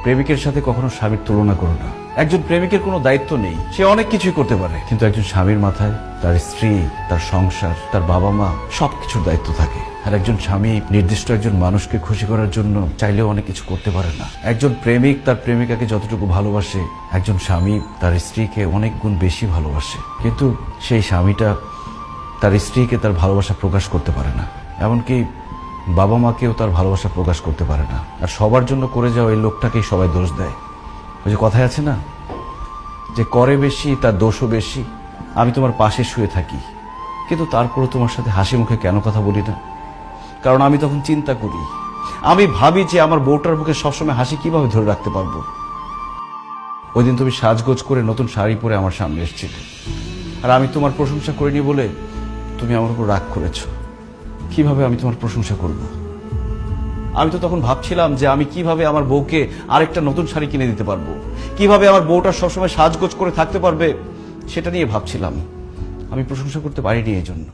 প্রেমিকের সাথে কখনো স্বামীর তুলনা করো না। একজন প্রেমিকের কোনো দায়িত্ব নেই, সে অনেক কিছুই করতে পারে, কিন্তু একজন স্বামীর মাথায় তার স্ত্রী, তার সংসার, তার বাবা মা সবকিছুর দায়িত্ব থাকে। আর একজন স্বামী নির্দিষ্ট একজন মানুষকে খুশি করার জন্য চাইলেও অনেক কিছু করতে পারে না। একজন প্রেমিক তার প্রেমিকাকে যতটুকু ভালোবাসে, একজন স্বামী তার স্ত্রীকে অনেক গুণ বেশি ভালোবাসে, কিন্তু সেই স্বামীটা তার স্ত্রীকে তার ভালোবাসা প্রকাশ করতে পারে না, এমনকি বাবা মাকেও তার ভালোবাসা প্রকাশ করতে পারে না। আর সবার জন্য করে যাওয়া এই লোকটাকেই সবাই দোষ দেয়। ওই যে কথায় আছে না, যে করে বেশি তার দোষও বেশি। আমি তোমার পাশে শুয়ে থাকি, কিন্তু তারপরও তোমার সাথে হাসি মুখে কেন কথা বলি না? কারণ আমি তখন চিন্তা করি, আমি ভাবি যে আমার বউটার মুখে সবসময় হাসি কিভাবে ধরে রাখতে পারবো। ওই দিন তুমি সাজগোজ করে নতুন শাড়ি পরে আমার সামনে এসেছিলে, আর আমি তোমার প্রশংসা করিনি বলে তুমি আমার উপর রাগ করেছো। কিভাবে আমি তোমার প্রশংসা করব? আমি তো তখন ভাবছিলাম যে আমি কিভাবে আমার বউকে আরেকটা নতুন শাড়ি কিনে দিতে পারবো, কিভাবে আমার বউটা সবসময় সাজগোজ করে থাকতে পারবে, সেটা নিয়ে ভাবছিলাম। আমি প্রশংসা করতে পারিনি এই জন্য।